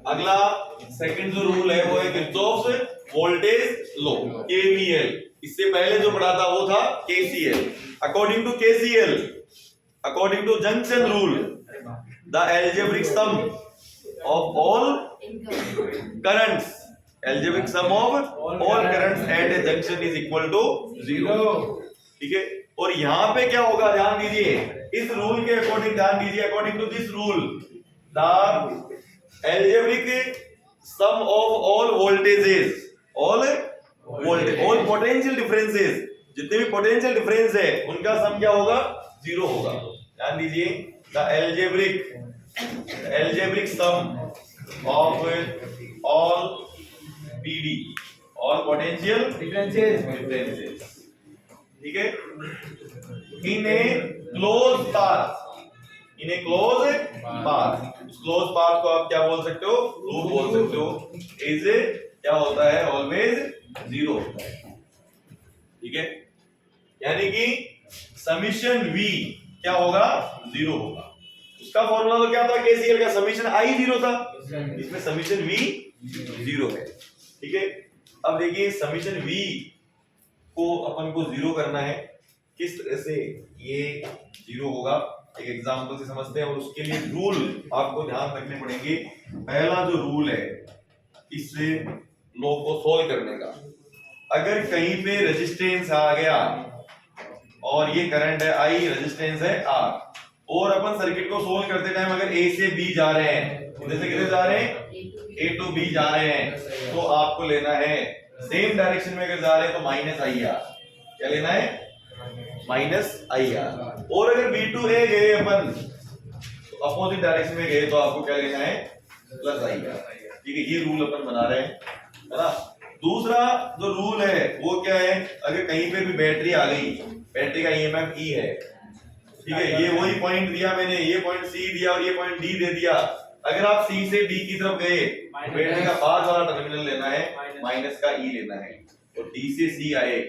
अगला सेकंड जो रूल है वो है किरचॉफ्स वोल्टेज लॉ, केवीएल। इससे पहले जो पढ़ा था वो था KCL. According to KCL, according to junction rule, the algebraic sum of all currents, algebraic sum of all currents at a junction is equal to 0। ठीक है, और यहां पे क्या होगा ध्यान दीजिए, इस रूल के अकॉर्डिंग ध्यान दीजिए, according to this rule the algebraic sum of all voltages, all potential differences, जितने भी potential difference है उनका सम क्या होगा, 0 होगा। ध्यान दीजिए, the algebraic sum of all PD, all potential differences, ठीक है, in a closed path, in A close path. उस क्लोज पाथ को आप क्या बोल सकते हो, लूप बोल सकते हो। इज क्या होता है, ऑलवेज 0 होता है। ठीक है, यानी कि समीशन V क्या होगा, 0 होगा। उसका फॉर्मूला तो क्या था केसीएल का, समीशन I 0 था, इसमें समीशन V 0 है। ठीक है, अब देखिए समीशन V को अपन को 0 करना है, किस तरह से ये 0 होगा एक एग्जांपल से समझते हैं। और उसके लिए रूल आपको ध्यान रखने पड़ेंगे। पहला जो रूल है इससे लॉ को सोल्व करने का, अगर कहीं पे रेजिस्टेंस आ गया और ये करंट है I, रेजिस्टेंस है R, और अपन सर्किट को सोल्व करते टाइम अगर A से B जा रहे हैं, जैसे किधर जा रहे हैं, A to B जा रहे हैं, तो आपको लेना है सेम डायरेक्शन में अगर जा रहे हैं तो माइनस IR, क्या लेना है, माइनस IR। और अगर B to A गए अपन तो अपोजिट डायरेक्शन में गए तो आपको क्या लेना है, प्लस IR। ठीक है, ये रूल अपन बना रहे हैं, है ना। दूसरा जो रूल है वो क्या है, अगर कहीं पे भी बैटरी आ गई, बैटरी का EMF E है, ठीक है, ये वही पॉइंट दिया मैंने, ये पॉइंट C दिया और ये पॉइंट D दे दिया। अगर आप C से D की तरफ गए, बैटरी का बाद वाला टर्मिनल लेना है, माइनस का E लेना है, और D से C आए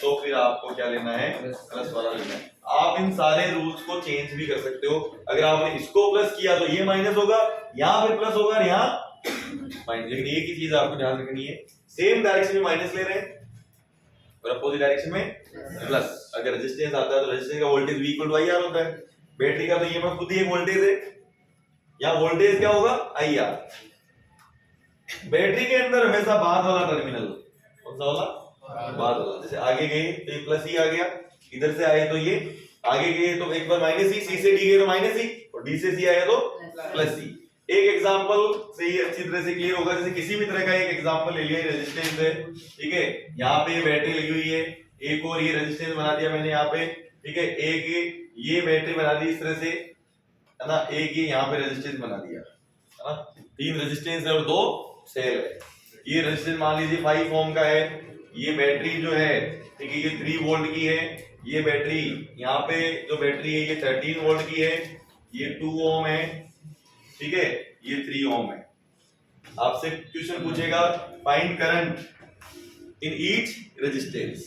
तो फिर आपको क्या लेना है, प्लस वाला लेना है। आप इन सारे रूल्स को चेंज भी कर सकते हो। अगर आपने इसको प्लस किया तो ये माइनस होगा, यहाँ पे प्लस होगा, यहाँ माइनस। लेकिन एक ही चीज आपको ध्यान रखनी है, सेम डायरेक्शन में माइनस ले रहे हैं और अपोजिट डायरेक्शन में प्लस। अगर रेजिस्टेंस आता है तो रेजिस्टेंस का voltage V equal to IR होता है। बैटरी का तो EMF खुद ही एक वोल्टेज है, यहाँ वोल्टेज क्या होगा, IR। बैटरी के अंदर हमेशा बाद वाला टर्मिनल, कौन सा वाला, बाद वाला। जैसे आगे गए तो ये प्लस ही आ गया, इधर से आए तो ये आगे गए तो एक बार माइनस ही, C से D गए तो माइनस ही, और D से C आया तो प्लस ही। एक एग्जांपल से ये अच्छी तरह से क्लियर होगा। जैसे किसी भी तरह का एक एग्जांपल ले लिया, रेजिस्टेंस है, ठीक है, यहाँ पे बैटरी लगी हुई है, एक और ये रेजिस्टेंस बना दिया मैंने यहाँ पे, ठीक है, एक ये बैटरी बना दी इस तरह से, है ना, एक ये यहाँ पे रेजिस्टेंस बना दिया, है ना। 3 रेजिस्टेंस है और 2 सेल है। ये रेजिस्टेंस मान लीजिए 5 ओम का है, ये बैटरी जो है, ठीक है, ये 3 वोल्ट की है, ये बैटरी यहाँ पे जो बैटरी है ये 13 वोल्ट की है, ये 2 ओम है, ठीक है, ये 3 ओम है। आपसे क्वेश्चन पूछेगा find current in each resistance,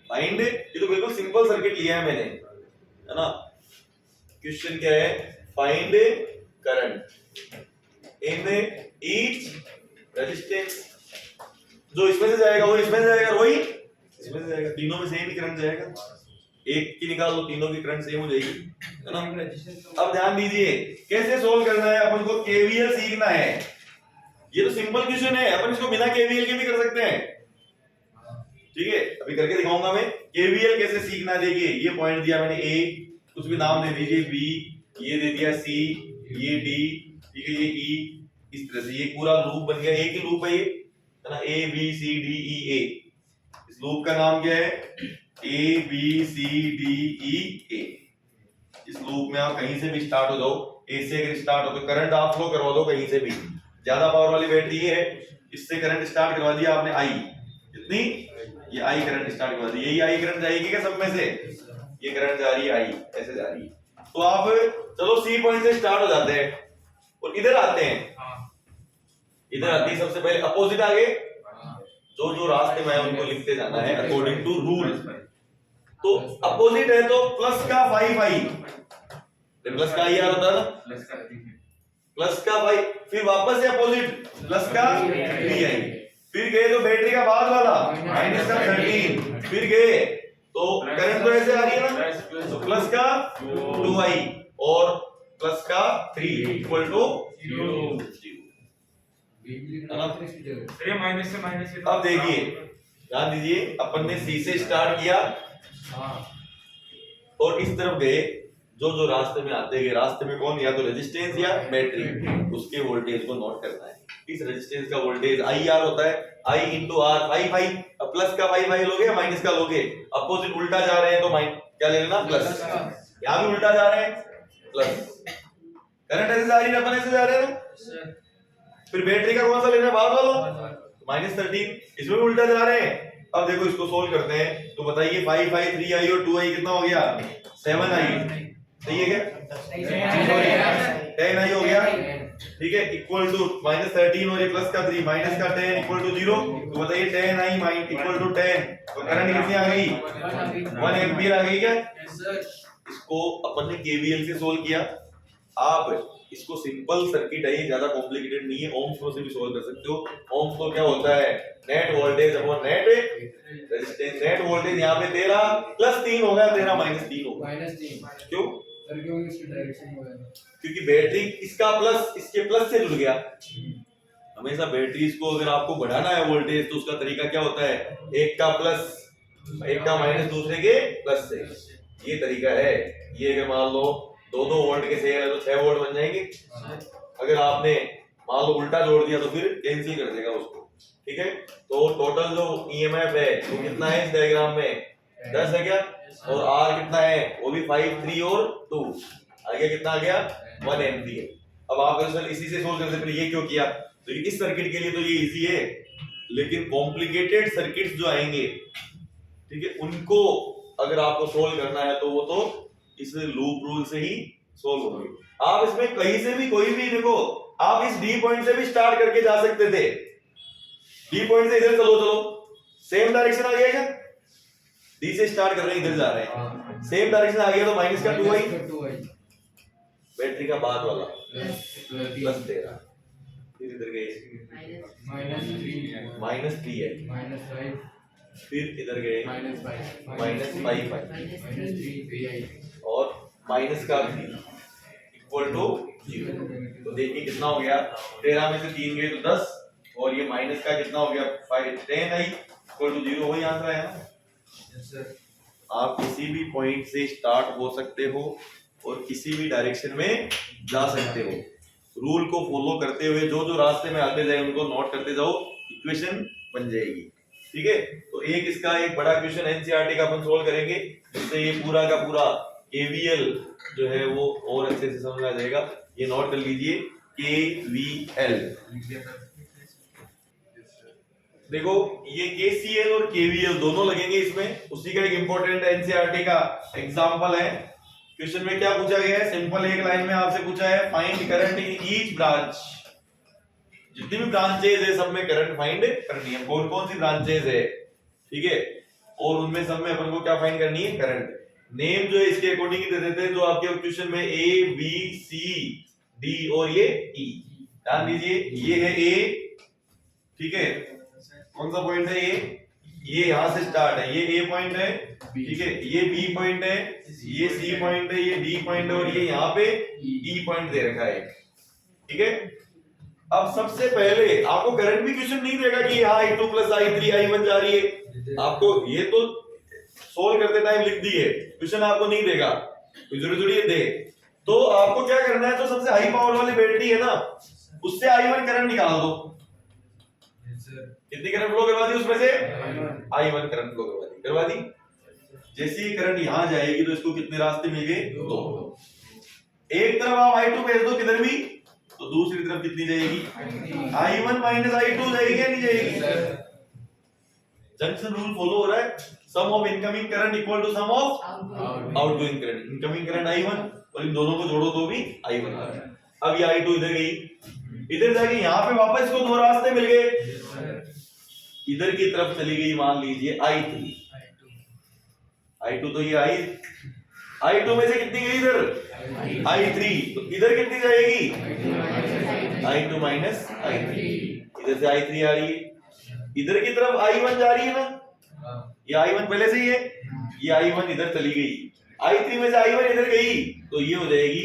find, ये तो बिल्कुल सिंपल सर्किट लिया है मैंने, है ना। क्वेश्चन क्या है, find current in each resistance. जो इसमें से जाएगा वो इसमें से जाएगा, वही इसमें से जाएगा, तीनों में सेम ही करंट जाएगा। एक की निकाल लो, तीनों की करंट सेम हो जाएगी, है ना। अब ध्यान दीजिए कैसे सोल्व करना है, अपन को केवीएल सीखना है। ये तो सिंपल क्वेश्चन है, अपन इसको बिना केवीएल के भी कर सकते हैं, ठीक है, अभी करके दिखाऊंगा मैं केवीएल कैसे सीखना है। देखिए ये पॉइंट दिया मैंने A, कुछ भी नाम दे दीजिए, B, ये दे दिया C, ये D, ठीक है, ये E, इस तरह से ये पूरा लूप बन गया। एक ही लूप है ये, है ना, A B C D E A। इस लूप का नाम क्या है, A B C D E A। इस लूप में आप कहीं से भी स्टार्ट हो जाओ, A से अगर स्टार्ट हो तो करंट आप फ्लो करवा दो कहीं से भी। ज्यादा पावर वाली बैटरी ये है, इससे करंट स्टार्ट करवा दिया आपने I, इतनी ये I करंट स्टार्ट करवा दी, यही I करंट जाएगी क्या सब में से, ये करंट जा रही है I, ऐसे जा रही है। तो आप चलो C पॉइंट से स्टार्ट हो जाते हैं और इधर आते हैं, इधर आती है सबसे पहले अपोजिट आगे, जो जो रास्ते में उनको लिखते जाना है अकॉर्डिंग टू रूल। तो अपोजिट है तो प्लस का 5i, प्लस का IR होता है ना, प्लस का भाई, फिर वापस से अपोजिट प्लस का VI, फिर गए तो बैटरी का बाद वाला माइनस का 13, फिर गए तो करंट तो ऐसे आ रही है ना, तो प्लस का 2I और प्लस का 3 इक्वल टू 0। माइनस से माइनस। अब देखिए ध्यान दीजिए, अपन ने C से स्टार्ट किया और इस तरफ गए, जो रास्ते में आते गए, रास्ते में कौन, या तो रेजिस्टेंस या बैटरी, उसके वोल्टेज को नोट करना है। इस रेजिस्टेंस का वोल्टेज IR होता है, I इंटू R, 5 अब प्लस का 5 लोगे या माइनस का लोगे, अपोजिट उल्टा जा रहे हैं तो क्या ले लेना, प्लस, यहाँ भी उल्टा जा रहे हैं प्लस, करंट ऐसे जा रही है, अपन ऐसे जा रहे हैं, फिर बैटरी का कौन सा लेना है, बाद वाला -13, इसमें भी उल्टा जा रहे हैं। अब देखो इसको सोल्व करते हैं, तो बताइए 5 3I और 2I कितना हो गया, 7I, सही है क्या, 10I हो गया, ठीक है, इक्वल टू -13 और ये प्लस का 3 माइनस का 10 इक्वल टू 0, तो बताइए 10I इक्वल टू 10, तो करंट कितनी आ गई, 1 एम्पीयर आ गई क्या। इसको अपन ने KVL से सोल्व किया, आप इसको सिंपल सर्किट है, ज्यादा कॉम्प्लिकेटेड नहीं है, ओम्स लॉ से भी सोल्व कर सकते हो। ओम्स लॉ क्या होता है, net voltage upon net resistance, net voltage यहाँ पे 13 प्लस 3 होगा, 13 माइनस 3 होगा, -3 क्यों, इसकी डायरेक्शन में है, क्योंकि बैटरी इसका प्लस इसके प्लस से जुड़ गया। हमेशा बैटरी को अगर आपको बढ़ाना है वोल्टेज, तो उसका तरीका क्या होता है, एक का प्लस एक का माइनस दूसरे के प्लस से, ये तरीका है। ये अगर मान लो 2 वोल्ट के सेल है तो 6 वोल्ट बन जाएंगे, अगर आपने मान लो उल्टा जोड़ दिया तो फिर कैंसिल कर देगा उसको, ठीक है। तो टोटल जो EMF है वो कितना है इस डायग्राम में, 10 है क्या, और R कितना है, वो भी 5 3 और 2 आ गया, कितना आ गया, 1 एम्पीयर। अब आप अगर इसी से सोल्व करते, फिर ये क्यों किया, तो इस सर्किट के लिए तो ये इजी है, लेकिन कॉम्प्लिकेटेड सर्किट्स जो आएंगे, ठीक है, उनको अगर आपको सोल्व करना है तो वो तो इस लूप रूल से ही सोल्व होगी। आप इसमें कहीं से भी कोई भी, देखो आप इस D पॉइंट से भी स्टार्ट करके जा सकते थे, D पॉइंट से इधर चलो, सेम डायरेक्शन आ गया क्या, D से स्टार्ट कर रहे हैं इधर जा रहे हैं, सेम डायरेक्शन आ गया, तो माइनस का 2I, बैटरी का बाद वाला प्लस 13, फिर इधर गए -3I, फिर इधर गए -5 और माइनस का 3 इक्वल टू 0। तो देखिए कितना हो गया, 13 में से 3 गए तो 10, और ये माइनस का कितना हो गया 5, 10I इक्वल टू 0, वही आंसर है ना। आप किसी भी पॉइंट से स्टार्ट हो सकते हो और किसी भी डायरेक्शन में जा सकते हो, रूल को फॉलो करते हुए जो रास्ते में आते जाए उनको नोट करते जाओ, इक्वेशन बन जाएगी, ठीक है। तो एक इसका एक बड़ा क्वेश्चन NCERT का अपन सोल्व करेंगे, जिससे ये पूरा का पूरा KVL जो है वो और अच्छे से समझ आ जाएगा। ये नोट कर लीजिए KVL, देखो ये KCL और KVL दोनों लगेंगे इसमें, उसी का एक इंपॉर्टेंट NCERT का एग्जांपल है। क्वेश्चन में क्या पूछा गया है, सिंपल एक लाइन में आपसे पूछा है, find current in each branch, जितनी भी ब्रांचेज है सब में करंट फाइंड करनी है, कौन कौन सी ब्रांचेज है, ठीक है, और उनमें सब में अपन को क्या फाइंड करनी है, करंट। नेम जो है इसके अकॉर्डिंग ही दे देते हैं, जो आपके क्वेश्चन में A B C D और ये E, ध्यान दीजिए ये है A, ठीक है, कौन सा पॉइंट है ये यहां से स्टार्ट है, ये A पॉइंट है, ठीक है, ये B पॉइंट है, ये C पॉइंट है, ये D पॉइंट है, और ये यहाँ पे E पॉइंट दे रखा है, ठीक है। अब सबसे पहले आपको करंट भी क्वेश्चन नहीं देगा कि यहाँ I2 प्लस I3 I1 जा रही है, आपको ये तो सोल्व करते टाइम लिख दी है, क्वेश्चन आपको नहीं देगा, जरूरी है दे। तो आपको क्या करना है, तो सबसे हाई पावर वाली बैटरी है ना, उससे I1 करंट निकाल दो, कितनी करंट फ्लो करवा दी उसमें से, I1 करंट फ्लो करवा दी। जैसे ही करंट यहां जाएगी तो इसको कितने रास्ते मिल गए, 2। एक तरफ आप I2 भेज दो किधर भी, तो दूसरी तरफ कितनी जाएगी, I1 माइनस I2 जाएगी या नहीं जाएगी। जंक्शन रूल फॉलो हो रहा है, sum of incoming current equal to sum of outgoing current, incoming current I1 और इन दोनों को जोड़ो तो भी I1 आ रहा है। अब ये I2 इधर गई, इधर जाके यहाँ पे वापस इसको 2 रास्ते मिल गए, इधर की तरफ चली गई मान लीजिए I3, तो ये I2 में से कितनी गई इधर I3, तो इधर कितनी जाएगी I2 माइनस I3, इधर से I3 आ रही है, इधर की तरफ I1 जा रही है ना, ये I1 पहले से ही है, ये I1 इधर चली गई, I3 में से I1 इधर गई तो ये हो जाएगी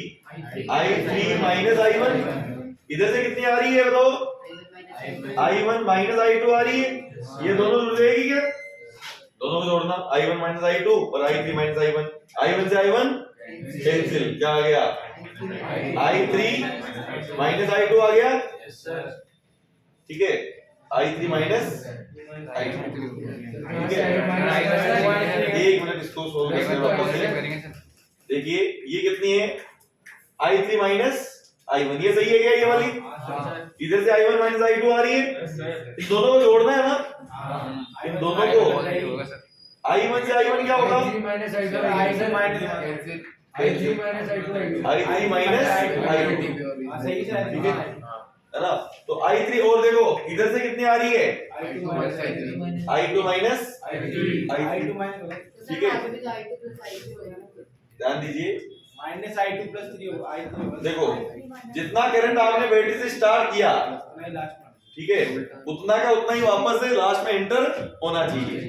I3 माइनस I1, इधर से कितनी आ रही है बताओ I1 माइनस I2 आ रही है, ये दोनों जुड़ जाएगी क्या, दोनों को जोड़ना I1 माइनस I2 और I3 माइनस I1, I1 से I1 कैंसिल, क्या आ गया I3 माइनस I2 आ गया, ठीक है I3 माइनस I2, ठीक है। एक मिनट इसको सोल्व करते हैं वापस से, देखिए ये कितनी है I3 माइनस I1, ये सही है क्या ये वाली, इधर से I1 माइनस I2 आ रही है, इन दोनों को जोड़ना है ना, इन दोनों को I1 से I1 क्या होगा I3 minus I2 I3 minus I2 सही से ठीक है ना, तो I3 और देखो इधर से कितनी आ रही है I2 माइनस I3, ठीक है ध्यान दीजिए, माइनस I2 प्लस 3 होगा I3 देखो जितना करंट आपने बैटरी से स्टार्ट किया लास्ट में ठीक है उतना का उतना ही वापस से लास्ट में एंटर होना चाहिए,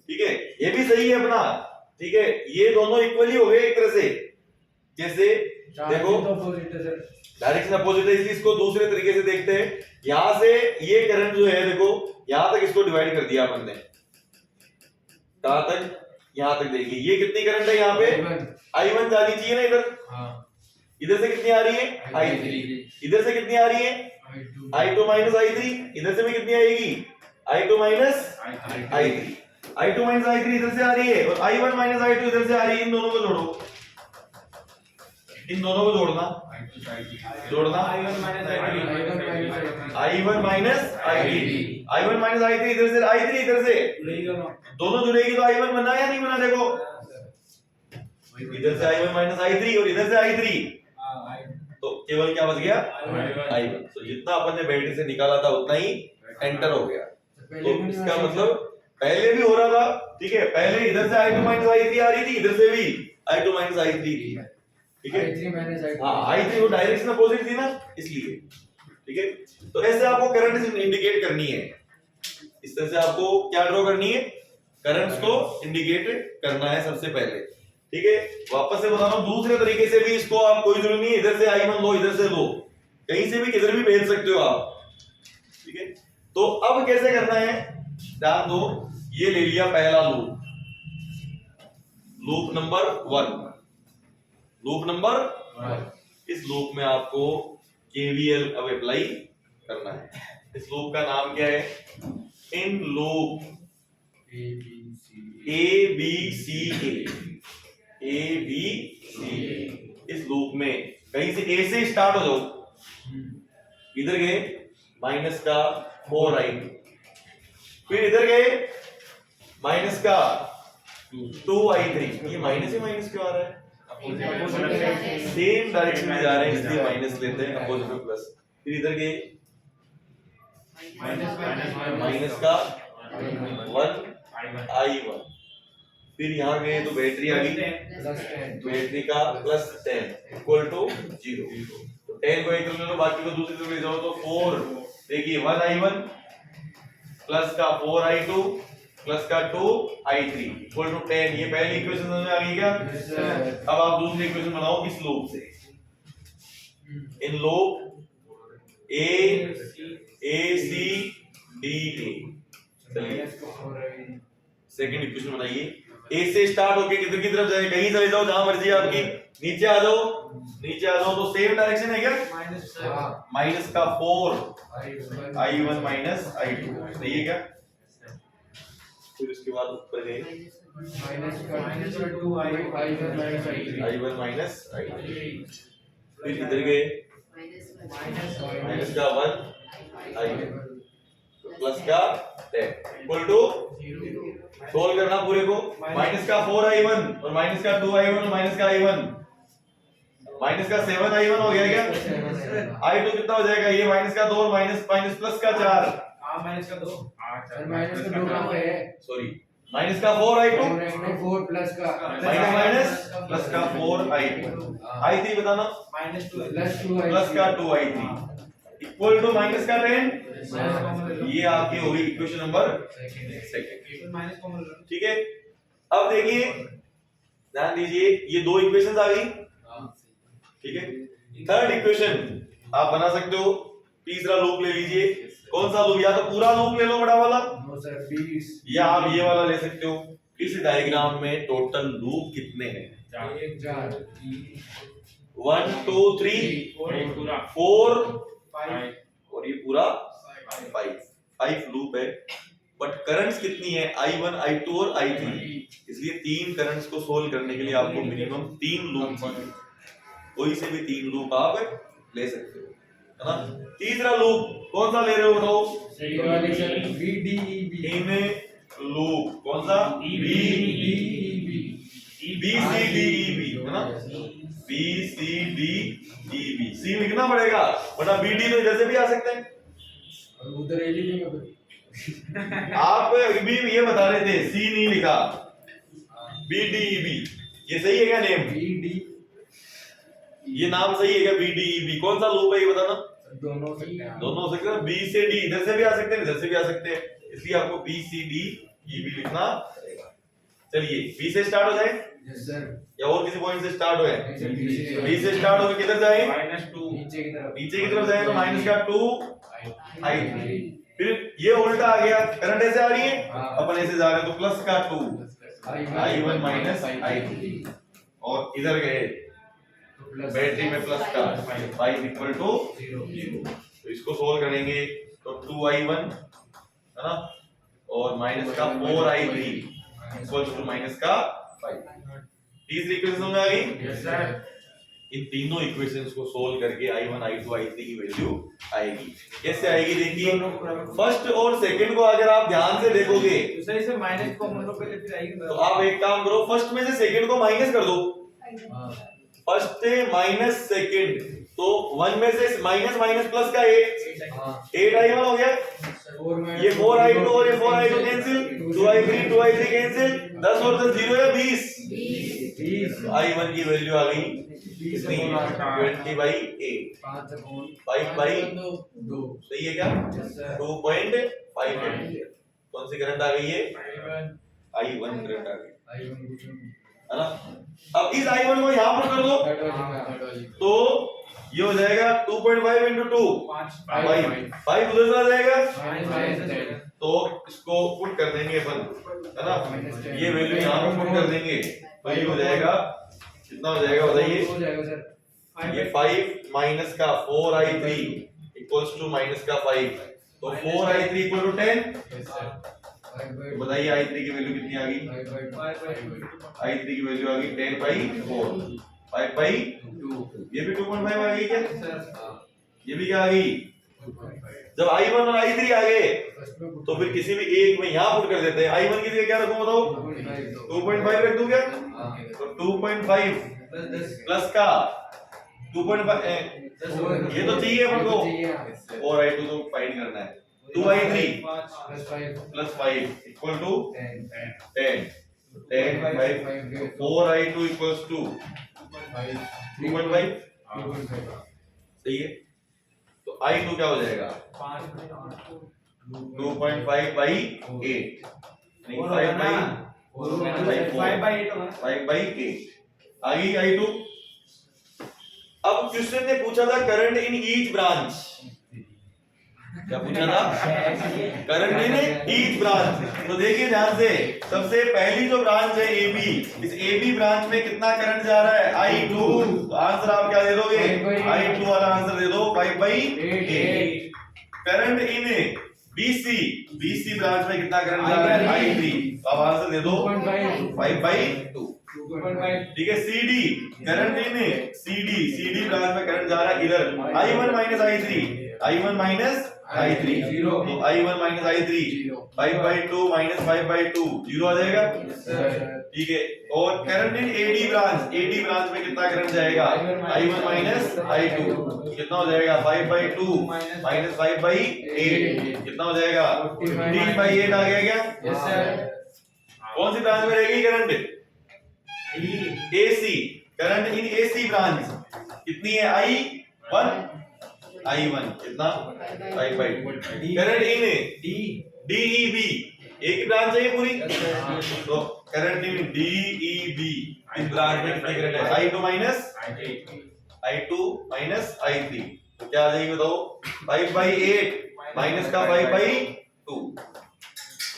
ठीक है ये भी सही है अपना, ठीक है ये दोनों इक्वली हो गए एक तरह से, जैसे देखो डायरेक्शन अपोजिट है इसलिए इसको दूसरे तरीके से देखते हैं, यहां से ये करंट जो है देखो यहां तक इसको डिवाइड कर दिया अपन ने, कहां तक यहां तक, देखिए ये कितनी करंट है यहाँ पे I1 जानी चाहिए ना इधर, इधर से कितनी आ रही है I3, इधर से कितनी आ रही है I2 माइनस I3, इधर से भी कितनी आएगी I2 minus I3, I2 minus I3 इधर से आ रही है और I1 माइनस I2 इधर से आ रही है, इन दोनों को जोड़ो, इन दोनों को जोड़ना I1 minus I1 minus I3 इधर से I3 इधर से दोनों जुड़ेगी तो I1 बना या नहीं बना, देखो इधर से I1 माइनस I3 और इधर से I3, तो केवल क्या बच गया I1, तो जितना अपन ने बैटरी से निकाला था उतना ही एंटर हो गया, तो इसका मतलब पहले भी हो रहा था, ठीक है पहले इधर से I2 माइनस I3 आ रही थी, इधर से भी I2 माइनस I3, ठीक है हाँ I3 वो डायरेक्शन अपोजिट थी ना इसलिए, ठीक है तो ऐसे आपको करंट इंडिकेट करनी है, इस तरह से आपको क्या ड्रॉ करनी है, करंट्स को इंडिकेट करना है सबसे पहले, ठीक है वापस से बता रहा हूं दूसरे तरीके से भी इसको आप कोई जरूरी नहीं है इधर से I1 लो इधर से लो, कहीं से भी किधर भी भेज सकते हो आप, ठीक है तो अब कैसे करना है ध्यान दो, ये ले लिया पहला loop, loop number 1, loop number 1, इस लूप में आपको KVL अब अप्लाई करना है, इस लूप का नाम क्या है, इन लूप ABC, इस लूप में कहीं से A से स्टार्ट हो जाओ, इधर गए माइनस का 4I2, फिर इधर गए माइनस का 2I3, ये माइनस ही माइनस क्यों आ रहा है, सेम डायरेक्शन में जा रहे हैं इसलिए माइनस लेते हैं, अपोजिट में प्लस, फिर इधर गए माइनस का 1I1, फिर यहाँ गए तो बैटरी आ गई, बैटरी का प्लस 10 इक्वल टू 0, तो 10 को एक तरफ ले लो बाकी को दूसरी तरफ ले जाओ, तो 4 देखिए 1I1 प्लस का 4I2 प्लस का 2I3 इक्वल टू 10, ये पहली इक्वेशन समझ में आ गई क्या, अब आप दूसरी इक्वेशन बनाओ इस लूप से, इन लूप ACDA, चलिए सेकंड इक्वेशन बनाइए, A से स्टार्ट होके किधर की तरफ जाए, कहीं चले जाओ जहां मर्जी आपकी, नीचे आ जाओ तो सेम डायरेक्शन है क्या, माइनस का 4I1 माइनस I2, सही है क्या, फिर उसके बाद ऊपर गए I1 माइनस I3, फिर इधर गए माइनस का 1I1 प्लस का 10 इक्वल टू, सोल्व करना पूरे को, माइनस का 4I1 और माइनस का 2I1 और माइनस का I1, माइनस का 7I1 हो गया क्या, I2 कितना हो जाएगा, ये माइनस का 2 और माइनस प्लस का 4, माइनस का 2 माइनस का 2 कहां पे है, सॉरी माइनस का 4i2 4 प्लस का माइनस प्लस का 4i2 i3 बताना -2 प्लस का 2i3 इक्वल टू माइनस का 10 ये आपकी होगी equation number second. Minus common लो। ठीक है, अब देखिए ध्यान दीजिए ये दो इक्वेशंस आ गई। ठीक है, थर्ड इक्वेशन आप बना सकते हो। तीसरा लूप ले लीजिए। कौन सा लूप? या तो पूरा लूप ले लो बड़ा वाला, नो सर 20 या आप ये वाला ले सकते हो। इस डायग्राम में टोटल लूप कितने हैं? 1 4 1 2 3 पूरा 4 5 और ये पूरा 5 लूप है। बट करंट्स कितनी है? i1 i2 और i3। इसलिए तीन करंट्स को सोल्व करने के लिए आपको मिनिमम 3 लूप चाहिए। कोई से भी 3 लूप आप ले सकते हो, है ना। तीसरा लूप कौन सा ले रहे हो बताओ? ये वाली सर VDEB इन लूप कौन सा? BCDEB है ना। BCDEB सी लिखना पड़ेगा वरना BD तो इधर से भी आ सकते हैं। और उधर ए लिखेंगे आप भी ये बता रहे थे सी नहीं लिखा, BDEB ये सही है क्या नेम? BD ये नाम सही है क्या? BDEB कौन सा लूप है ये बताना। दोनों हो सकते हैं दोनों हो सकते हैं। B से D इधर से भी आ सकते हैं इधर से भी आ सकते हैं, इसलिए आपको BCDEB लिखना पड़ेगा। चलिए B से स्टार्ट हो जाए यस सर या और किसी पॉइंट से स्टार्ट हो? नीचे B से स्टार्ट होकर किधर जाए? -2 की तरफ नीचे की तरफ जाए तो माइनस का 2 i3। फिर ये उल्टा आ गया, करंट ऐसे आ रही है, अपन ऐसे जा रहे हैं तो प्लस का 2 i1 माइनस i3 और इधर गए बैटरी में प्लस का 5 इक्वल टू 0। तो इसको सोल्व करेंगे तो 2i1 है ना और माइनस का 4i3 इक्वल टू माइनस का 5। तीसरी इक्वेशन समझ आ गई? यस सर इन तीनों इक्वेशंस को सोल्व करके i1 i2 i3 की वैल्यू आएगी। कैसे आएगी देखिए, फर्स्ट और सेकंड को अगर आप ध्यान से देखोगे दूसरे से माइनस कॉमन लो पहले फिर आएगी तो आप एक काम करो, फर्स्ट में से सेकंड को माइनस कर दो। फर्स्ट माइनस सेकंड तो 1 में से माइनस माइनस प्लस का 8 i1 हो गया। ये 4i2 और ये 4i2 कैंसिल, 2i3 कैंसिल, 10 और 10 0 या 20। i1 की वैल्यू आ गई कितनी? 20/8 5/2 सही है क्या? 2.5 एम्पियर। कौन सी करंट आ गई है? i1 करंट आ गई है ना। अब इस i1 को यहां पर कर दो तो ये हो जाएगा 2.5 into 2 5 उधर से आ जाएगा तो इसको पुट कर देंगे अपन, है ना। ये वैल्यू यहां पर पुट कर देंगे तो ये हो जाएगा कितना हो जाएगा बताइए? हो जाएगा सर ये 5 माइनस का 4i3 इक्वल्स टू माइनस का 5 तो 4i3 इक्वल टू 10। तो बताइए i3 की वैल्यू कितनी आ गई? i3 की वैल्यू आ गई 10/4 5/2। ये भी 2.5 आ गई क्या? ये भी क्या आ गई? जब i1 और i3 आ गए तो फिर किसी भी एक में यहां पुट कर देते हैं। i1 की जगह क्या रखूं बताओ? 2.5 रख दूं क्या? तो 2.5 प्लस का 2.5 ये तो चाहिए अपन को, और i2 तो फाइंड करना है। 2i3 plus 5 equal to 10 10/5 4i2 equals to 2.5 सही है। तो i2 क्या हो जाएगा? 2.5/8 नहीं 5/8 आ गई i2। अब क्वेश्चन ने पूछा था करंट इन ईच ब्रांच। क्या पूछा था? Current in each branch. तो देखिए ध्यान से, सबसे पहली जो ब्रांच है AB, इस AB ब्रांच में कितना करंट जा रहा है? I2। तो आंसर आप क्या दे दोगे? I2 वाला आंसर दे दो 5/8। करंट इन BC ब्रांच में कितना करंट जा रहा है? I3। तो आप आंसर दे दो 5/2। ठीक है। CD current in CD branch में करंट जा रहा है इधर I1 माइनस i3 तो i1 माइनस i3 5/2 माइनस 5/2 0 आ जाएगा। ठीक है। और करंट इन AD ब्रांच में कितना करंट जाएगा? i1 माइनस i2 कितना हो जाएगा? 5/2 माइनस 5/8 कितना हो जाएगा? 15/8 आ गया क्या? कौन सी ब्रांच में रहेगी current? AC. Current in AC branch कितनी है? I1 कितना? 5/2। करंट इन DEB एक ही ब्रांच है ये पूरी, तो करंट इन DEB इस ब्रांच में कितने करंट है? I2 माइनस I3, तो क्या आ जाएगी बताओ? 5/8 माइनस का 5/2,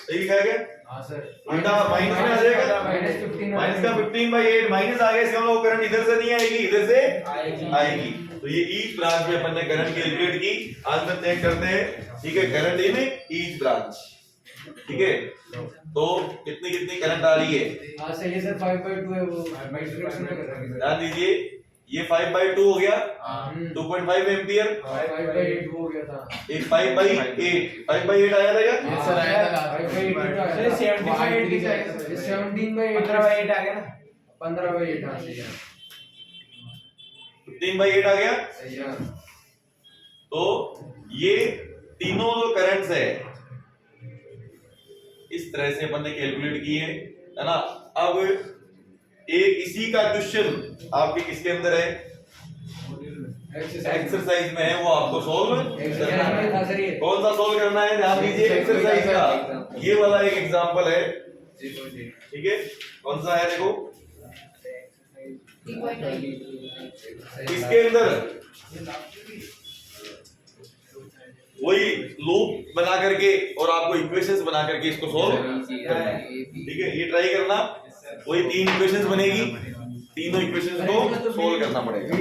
सही कहा क्या? हाँ सर, उल्टा माइनस में आ जाएगा, -15 माइनस का 15/8 माइनस आ गया, इसका मतलब करंट इधर से नहीं आएगी, इधर से आएगी। तो ये ईच ब्रांच में अपन ने करंट कैलकुलेट की। आज में चेक करते हैं, ठीक है, करंट इन ईच ब्रांच, ठीक है। तो कितनी कितनी करंट आ रही है? हाँ सर, ये सर 5/2 है, वो मल्टीप्लिकेशन में कर रहा है। ध्यान दीजिए, ये 5/2 हो गया, 2.5 एम्पियर, 5/8 हो गया था। एक 5/8 5/8 आया था क्या? हाँ सर, आया था 5/8 सर, 17/8 का आएगा सर। 17/8 15/8 आ गया ना। 15/8 हाँ सही है, 15/8 आ गया। सही है। तो ये तीनों जो करंट्स है इस तरह से अपन ने कैलकुलेट किए, है ना। अब एक इसी का क्वेश्चन आपके किसके अंदर है? एक्सरसाइज में है, वो आपको सॉल्व करना है। था सर ये। कौन सा सॉल्व करना है? ध्यान दीजिए, एक्सरसाइज का ये वाला एक एग्जांपल है, ठीक है। कौन सा है? देखो इसके अंदर वही लूप बना करके और आपको इक्वेशंस बना करके इसको सॉल्व करना है, ठीक है। ये ट्राई करना, वही 3 इक्वेशंस बनेगी, तीनों इक्वेशंस को सॉल्व करना पड़ेगा।